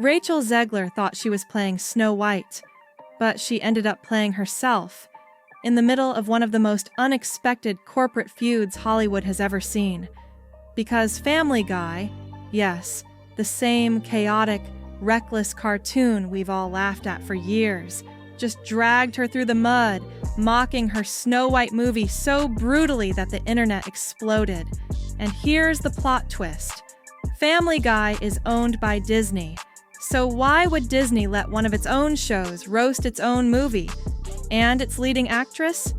Rachel Zegler thought she was playing Snow White, but she ended up playing herself in the middle of one of the most unexpected corporate feuds Hollywood has ever seen. Because Family Guy, yes, the same chaotic, reckless cartoon we've all laughed at for years, just dragged her through the mud, mocking her Snow White movie so brutally that the internet exploded. And here's the plot twist. Family Guy is owned by Disney, so why would Disney let one of its own shows roast its own movie? And its leading actress?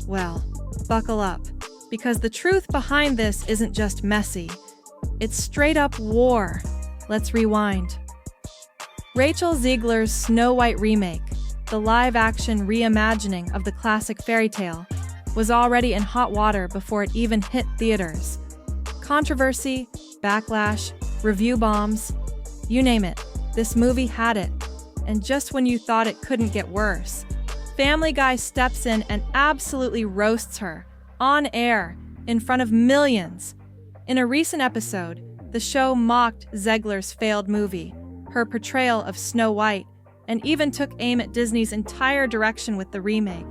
Well, buckle up, because the truth behind this isn't just messy. It's straight up war. Let's rewind. Rachel Zegler's Snow White remake, the live-action reimagining of the classic fairy tale, was already in hot water before it even hit theaters. Controversy, backlash, review bombs, you name it, this movie had it. And just when you thought it couldn't get worse, Family Guy steps in and absolutely roasts her, on air, in front of millions. In a recent episode, the show mocked Zegler's failed movie, her portrayal of Snow White, and even took aim at Disney's entire direction with the remake.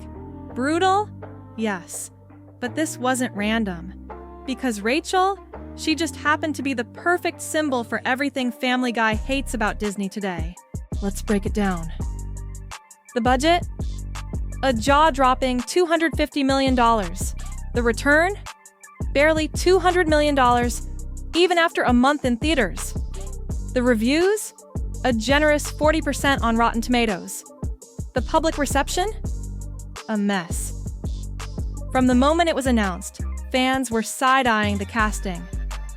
Brutal? Yes. But this wasn't random. Because Rachel, she just happened to be the perfect symbol for everything Family Guy hates about Disney today. Let's break it down. The budget? A jaw-dropping $250 million. The return? Barely $200 million, even after a month in theaters. The reviews? A generous 40% on Rotten Tomatoes. The public reception? A mess. From the moment it was announced, fans were side-eyeing the casting.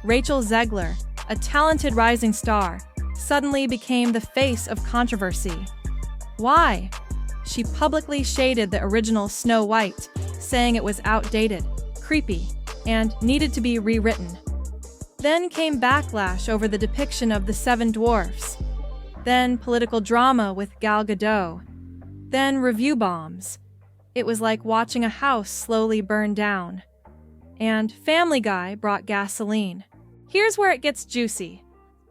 Rachel Zegler, a talented rising star, suddenly became the face of controversy. Why? She publicly shaded the original Snow White, saying it was outdated, creepy, and needed to be rewritten. Then came backlash over the depiction of the Seven Dwarfs. Then political drama with Gal Gadot. Then review bombs. It was like watching a house slowly burn down. And Family Guy brought gasoline. Here's where it gets juicy.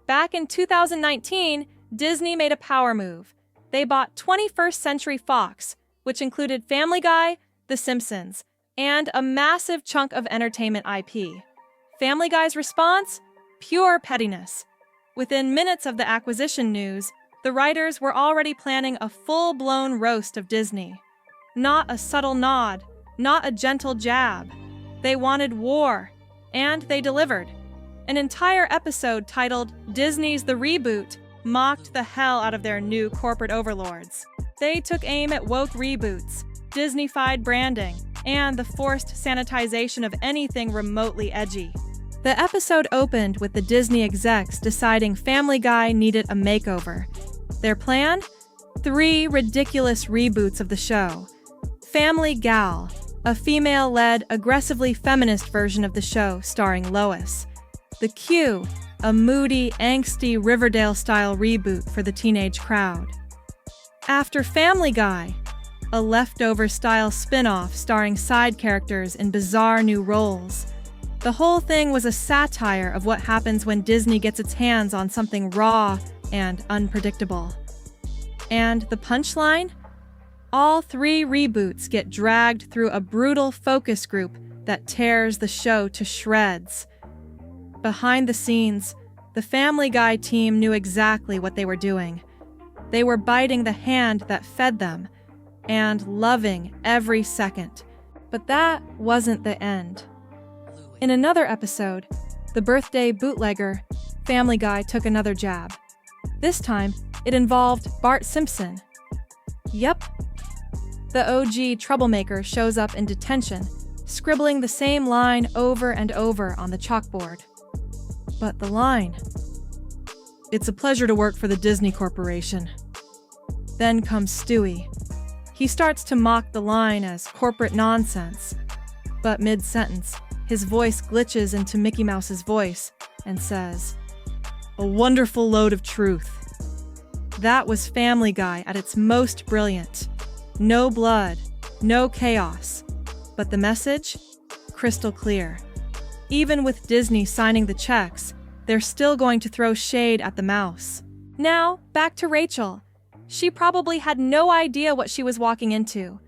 Back in 2019, Disney made a power move. They bought 21st Century Fox, which included Family Guy, The Simpsons, and a massive chunk of entertainment IP. Family Guy's response? Pure pettiness. Within minutes of the acquisition news, the writers were already planning a full-blown roast of Disney. Not a subtle nod, not a gentle jab. They wanted war, and they delivered. An entire episode titled Disney's The Reboot mocked the hell out of their new corporate overlords. They took aim at woke reboots, Disney-fied branding, and the forced sanitization of anything remotely edgy. The episode opened with the Disney execs deciding Family Guy needed a makeover. Their plan? 3 ridiculous reboots of the show. Family Gal, a female-led, aggressively feminist version of the show starring Lois. The Q, a moody, angsty Riverdale-style reboot for the teenage crowd. After Family Guy, a leftover-style spin-off starring side characters in bizarre new roles. The whole thing was a satire of what happens when Disney gets its hands on something raw and unpredictable. And the punchline? All 3 reboots get dragged through a brutal focus group that tears the show to shreds. Behind the scenes, the Family Guy team knew exactly what they were doing. They were biting the hand that fed them and loving every second. But that wasn't the end. In another episode, the birthday bootlegger, Family Guy took another jab. This time, it involved Bart Simpson. Yep. The OG troublemaker shows up in detention, scribbling the same line over and over on the chalkboard. But the line... It's a pleasure to work for the Disney Corporation. Then comes Stewie. He starts to mock the line as corporate nonsense. But mid-sentence, his voice glitches into Mickey Mouse's voice and says, "A wonderful load of truth." That was Family Guy at its most brilliant. No blood, no chaos. But the message? Crystal clear. Even with Disney signing the checks, they're still going to throw shade at the mouse. Now, back to Rachel. She probably had no idea what she was walking into.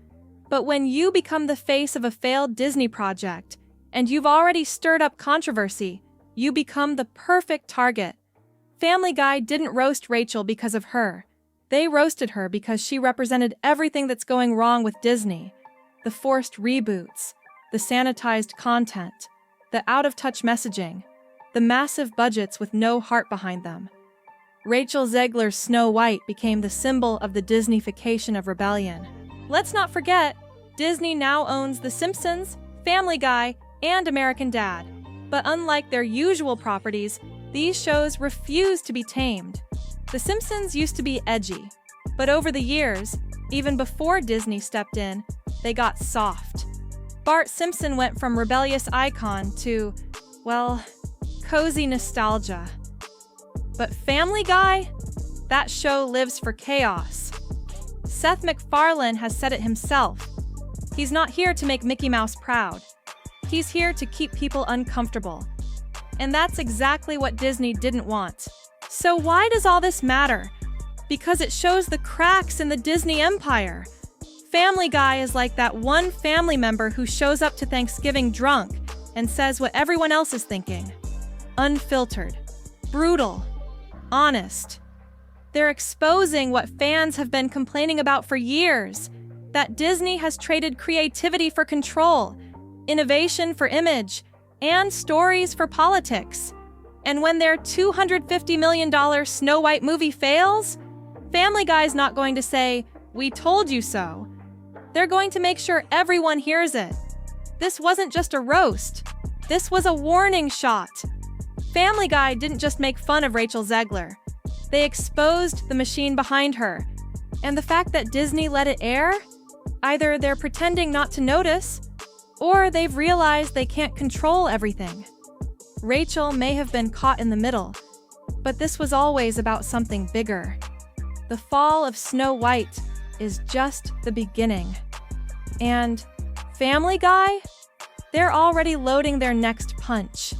But when you become the face of a failed Disney project, and you've already stirred up controversy, you become the perfect target. Family Guy didn't roast Rachel because of her. They roasted her because she represented everything that's going wrong with Disney. The forced reboots, the sanitized content, the out-of-touch messaging, the massive budgets with no heart behind them. Rachel Zegler's Snow White became the symbol of the Disneyfication of rebellion. Let's not forget, Disney now owns The Simpsons, Family Guy, and American Dad. But unlike their usual properties, these shows refuse to be tamed. The Simpsons used to be edgy, but over the years, even before Disney stepped in, they got soft. Bart Simpson went from rebellious icon to, well, cozy nostalgia. But Family Guy? That show lives for chaos. Seth MacFarlane has said it himself. He's not here to make Mickey Mouse proud. He's here to keep people uncomfortable. And that's exactly what Disney didn't want. So why does all this matter? Because it shows the cracks in the Disney empire. Family Guy is like that one family member who shows up to Thanksgiving drunk and says what everyone else is thinking. Unfiltered, brutal, honest. They're exposing what fans have been complaining about for years, that Disney has traded creativity for control, innovation for image, and stories for politics. And when their $250 million Snow White movie fails, Family Guy's not going to say, "We told you so." They're going to make sure everyone hears it. This wasn't just a roast. This was a warning shot. Family Guy didn't just make fun of Rachel Zegler. They exposed the machine behind her. And the fact that Disney let it air? Either they're pretending not to notice, or they've realized they can't control everything. Rachel may have been caught in the middle, but this was always about something bigger. The fall of Snow White is just the beginning. And Family Guy? They're already loading their next punch.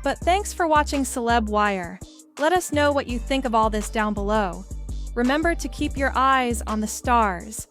But thanks for watching Celeb Wire. Let us know what you think of all this down below. Remember to keep your eyes on the stars.